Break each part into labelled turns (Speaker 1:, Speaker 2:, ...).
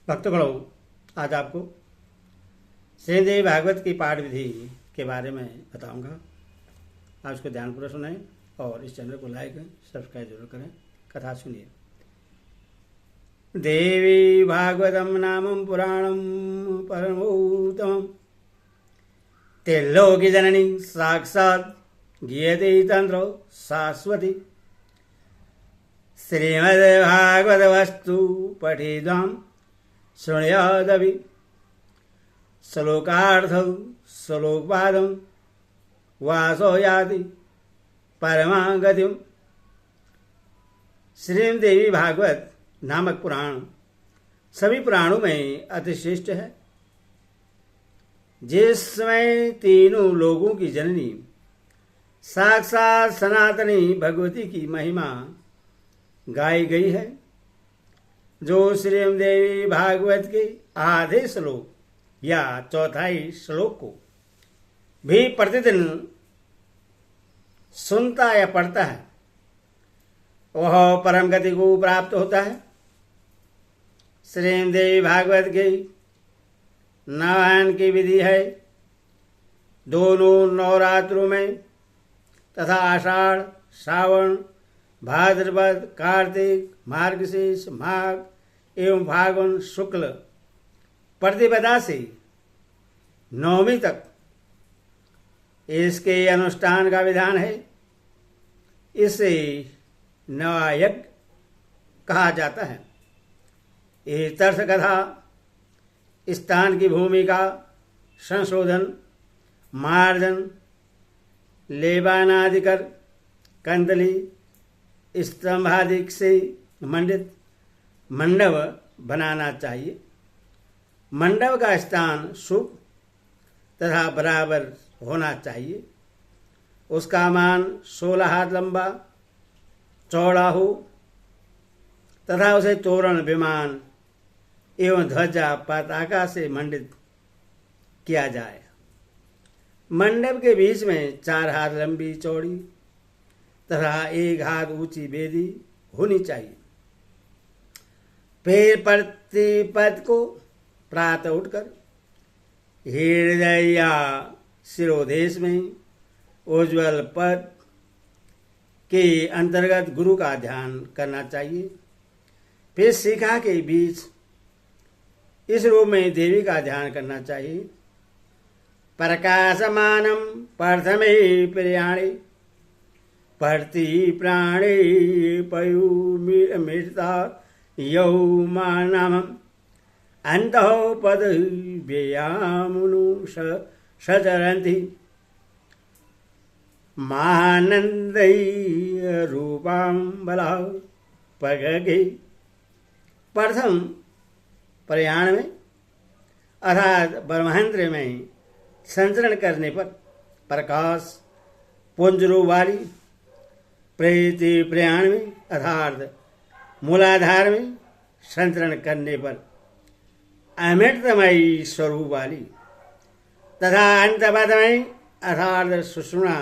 Speaker 1: भक्तगणों, आज आपको श्रीदेवी भागवत की पाठ विधि के बारे में बताऊंगा। आप उसको ध्यानपूर्वक सुनें और इस चैनल को लाइक सब्सक्राइब जरूर करें। कथा सुनिए। देवी भागवतम नामं पुराणं परमोत्तमं त्रिलोकी जननी साक्षात् गीयते तंत्रो शाश्वती। श्रीमद्भागवत वस्तु पठित्वां शृणुयादपि श्लोकार्थं श्लोकपादं वासो याति परमां गतिम्। श्रीदेवी भागवत नामक पुराण सभी पुराणों में अतिश्रेष्ठ है, जिसमें तीनों लोगों की जननी साक्षात सनातनी भगवती की महिमा गाई गई है, जो श्रीदेवी भागवत के आधे श्लोक या चौथाई श्लोक को भी प्रतिदिन सुनता या पढ़ता है, वह परम गति को प्राप्त होता है। श्रीदेवी भागवत की नवायन की विधि है। दोनों नवरात्रों में तथा आषाढ़, श्रावण, भाद्रपद, कार्तिक, मार्गशीर्ष, माघ एवं फागुन शुक्ल प्रतिपदा से नवमी तक इसके अनुष्ठान का विधान है। इसे नवायज्ञ कहा जाता है। ये तीर्थ कथा स्थान की भूमि का संशोधन, मार्जन, लेबानादि कर कंदली स्तंभादि से मंडित मंडप बनाना चाहिए। मंडप का स्थान शुभ तथा बराबर होना चाहिए। उसका मान 16 हाथ लंबा चौड़ा हो तथा उसे तोरण, विमान एवं ध्वजा पताका से मंडित किया जाए। मंडप के बीच में 4 हाथ लंबी चौड़ी तथा 1 हाथ ऊंची वेदी होनी चाहिए। फिर प्रतिपद को प्रातः उठकर हृदय या शिरोदेश में उज्ज्वल पद के अंतर्गत गुरु का ध्यान करना चाहिए। फिर शिखा के बीच इस रूप में देवी का ध्यान करना चाहिए। प्रकाशमानम प्रथमे प्रियाणे पढ़ती प्राणे पयुमृता यौमानम अंतः पद व्ययामुनु सचरन्ति महानंदै रूपां बला पगगे। प्रथम प्रयाण में अर्थात ब्रह्मांत्र में संचरण करने पर प्रकाश पुंजरू वाली, प्रेति प्रयाण में अर्थात मूलाधार में संचरण करने पर अमृतमयी स्वरूप वाली तथा अंतपद में अर्थात सुषुम्ना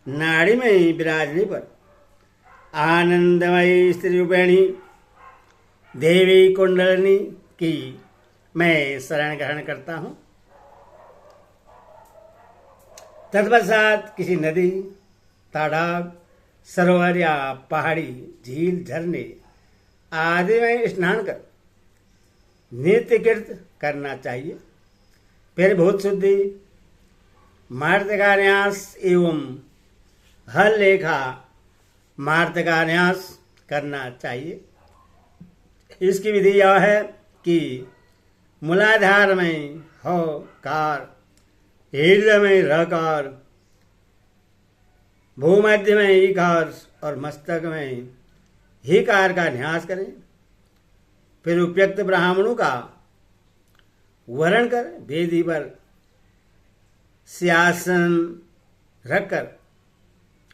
Speaker 1: नाड़ी में विराजने पर आनंदमयी स्त्री रूपेणी देवी कुंडलिनी की मैं शरण ग्रहण करता हूँ। तत्पश्चात किसी नदी, तालाब, सरोवर या पहाड़ी, झील, झरने आदि में स्नान कर नित्य कृत करना चाहिए। फिर भूत शुद्धि, मार्तकान्यास एवं हल लेखा मार्तकान्यास करना चाहिए। इसकी विधि यह है कि मूलाधार में हो कार, हृदय में रकार, भूमध्य में ईकार और मस्तक में हीकार का न्यास करें। फिर उपयुक्त ब्राह्मणों का वरण कर वेदी पर सिंहासन रखकर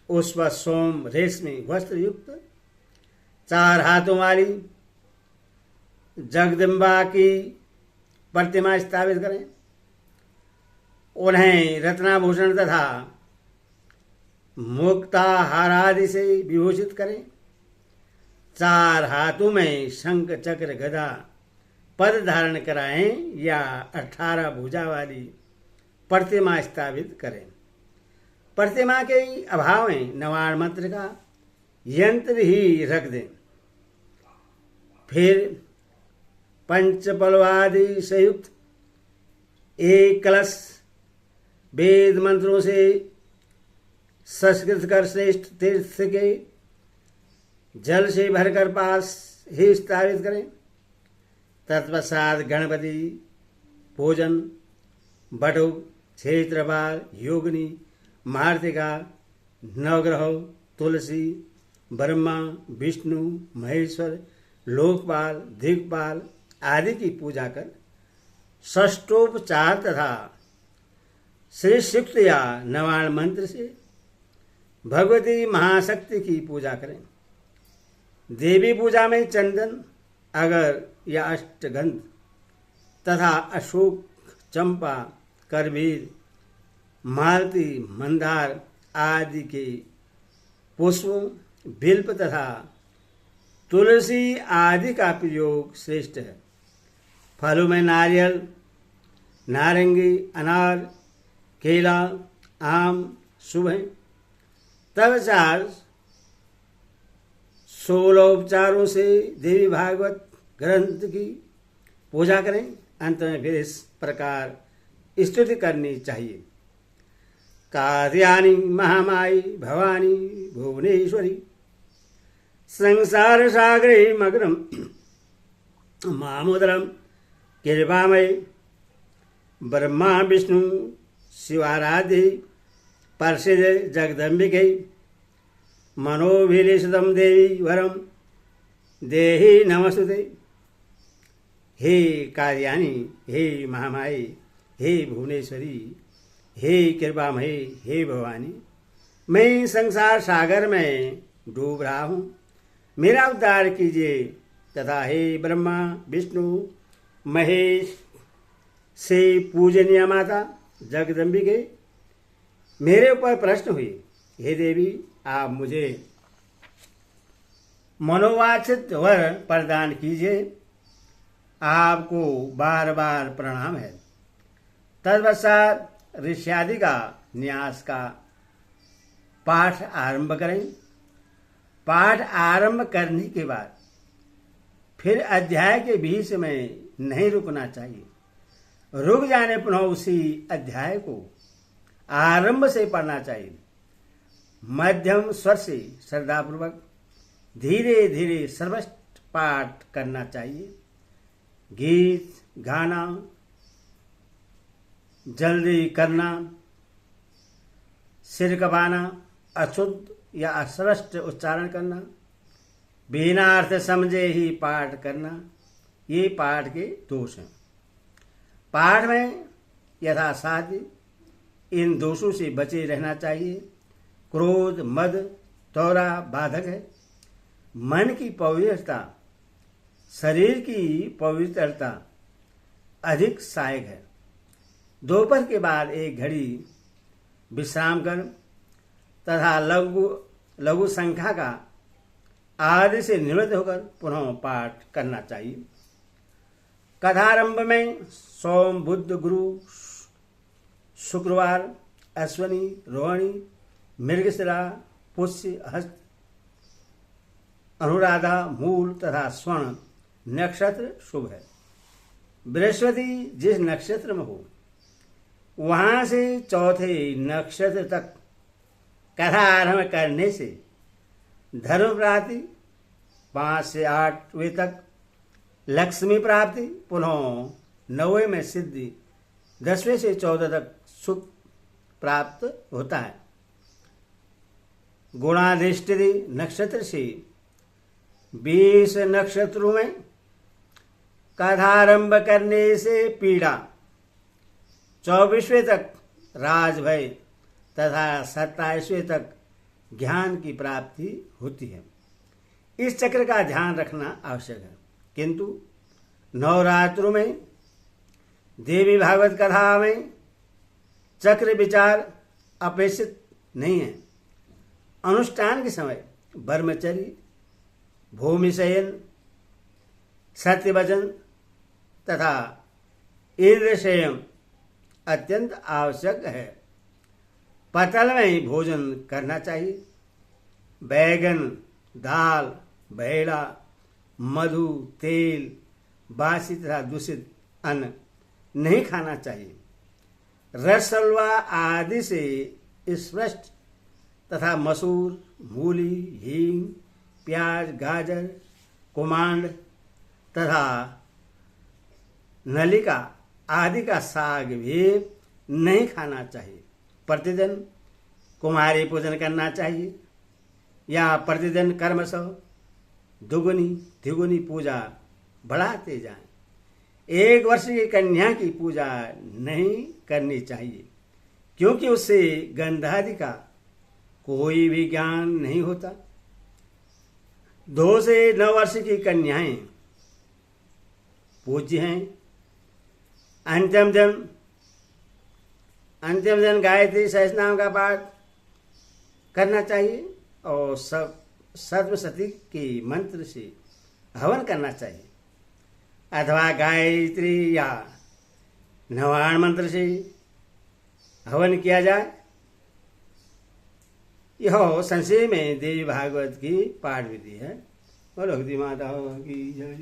Speaker 1: उस पर सोम रेशमी वस्त्र युक्त 4 हाथों वाली जगदम्बा की प्रतिमा स्थापित करें। उन्हें रत्नाभूषण तथा मुक्ताहार आदि से विभूषित करें। 4 हाथों में शंख, चक्र, गदा पद धारण कराएं या 18 भुजा वाली प्रतिमा स्थापित करें। प्रतिमा के अभाव में नवाण मंत्र का यंत्र ही रख दें। फिर पंचपलवादि संयुक्त एक कलश वेद मंत्रों से संस्कृत कर श्रेष्ठ तीर्थ के जल से भरकर पास ही स्थापित करें। तत्पश्चात गणपति पूजन, बटुक, क्षेत्रपाल, योगिनी, मार्तिका, नवग्रह, तुलसी, ब्रह्मा, विष्णु, महेश्वर, लोकपाल, दिक्पाल आदि की पूजा कर षष्ठोपचार तथा श्री सूक्त या नवाण मंत्र से भगवती महाशक्ति की पूजा करें। देवी पूजा में चंदन, अगर या अष्टगंध तथा अशोक, चंपा, करबीर, मालती, मंदार आदि के पुष्पों, बिल्व तथा तुलसी आदि का प्रयोग श्रेष्ठ है। फलों में नारियल, नारंगी, अनार, केला, आम शुभ है। तब 16 उपचारों से देवी भागवत ग्रंथ की पूजा करें। अंत में फिर इस प्रकार स्तुति करनी चाहिए। कात्यायनी महामाई भवानी भुवनेश्वरी संसार सागरे मग्नम मामुदरम कृपामयी ब्रह्मा विष्णु शिवाराध्य प्रसिद्ध जगदम्बिके मनोभिलिषितं देवी वरम देहि नमस्तुते। हे कात्यायनी, हे महामाई, हे भुवनेश्वरी, हे कृपामयी, हे भवानी, मैं संसार सागर में डूब रहा हूँ, मेरा उद्धार कीजिए। तथा हे ब्रह्मा विष्णु महेश से पूजनीय माता जगदम्बिके, मेरे ऊपर प्रश्न हुई। हे देवी, आप मुझे मनोवांछित वर प्रदान कीजिए। आपको बार बार प्रणाम है। तत्पश्चात ऋष्यादि का न्यास का पाठ आरंभ करें। पाठ आरंभ करने के बाद फिर अध्याय के बीच में नहीं रुकना चाहिए। रुक जाने पुनः उसी अध्याय को आरंभ से पढ़ना चाहिए। मध्यम स्वर से श्रद्धापूर्वक धीरे धीरे सर्वस्व पाठ करना चाहिए। गीत गाना, जल्दी करना, सिर कपाना, अशुद्ध या अस्पष्ट उच्चारण करना, बिना अर्थ समझे ही पाठ करना, ये पाठ के दोष हैं। पाठ में यथासाध्य इन दोषों से बचे रहना चाहिए। क्रोध, मद, तौरा बाधक है। मन की पवित्रता, शरीर की पवित्रता अधिक सहायक है। दोपहर के बाद एक घड़ी विश्राम कर तथा लघु संख्या का आदि से निवृत्त होकर पुनः पाठ करना चाहिए। कथारंभ में सोम, बुध, गुरु, शुक्रवार, अश्वनी, रोहिणी, मृगशिरा, पुष्य, हस्त, अनुराधा, मूल तथा स्वर्ण नक्षत्र शुभ है। बृहस्पति जिस नक्षत्र में हो वहां से चौथे नक्षत्र तक कथा आरंभ करने से धर्म प्राप्ति, 5 से 8वें तक लक्ष्मी प्राप्ति, पुनः 9वें में सिद्धि, 10वें से 14 तक सुख प्राप्त होता है। गुणाधिष्ठित नक्षत्र से 20 नक्षत्रों में कथारंभ करने से पीड़ा, 24वें तक राजभय तथा 27वें तक ज्ञान की प्राप्ति होती है। इस चक्र का ध्यान रखना आवश्यक है। किंतु नवरात्रों में देवी भागवत कथा में चक्र विचार अपेक्षित नहीं है। अनुष्ठान के समय ब्रह्मचर्य, भूमि शयन, सत्य वचन, तथा इंद्र संयम अत्यंत आवश्यक है। पतल में ही भोजन करना चाहिए। बैगन, दाल, भेड़ा, मधु, तेल, बासी तथा दूषित अन्न नहीं खाना चाहिए। रसलवा आदि से स्पष्ट तथा मसूर, मूली, हींग, प्याज, गाजर, कुमांड तथा नलिका आदि का साग भी नहीं खाना चाहिए। प्रतिदिन कुमारी पूजन करना चाहिए या प्रतिदिन कर्मशः दुगुनी तिगुनी पूजा बढ़ाते जाएं। 1 वर्ष की कन्या की पूजा नहीं करनी चाहिए, क्योंकि उससे गंधादि का कोई भी ज्ञान नहीं होता। 2 से 9 वर्ष की कन्याएं पूज्य हैं। अंतिम दिन गायत्री सहस्रनाम का पाठ करना चाहिए और सप्तशती के मंत्र से हवन करना चाहिए, अथवा गायत्री या नवाण मंत्र से हवन किया जाए। यह संशय में देवी भागवत की पाठ विधि है। बोलो माता की जय।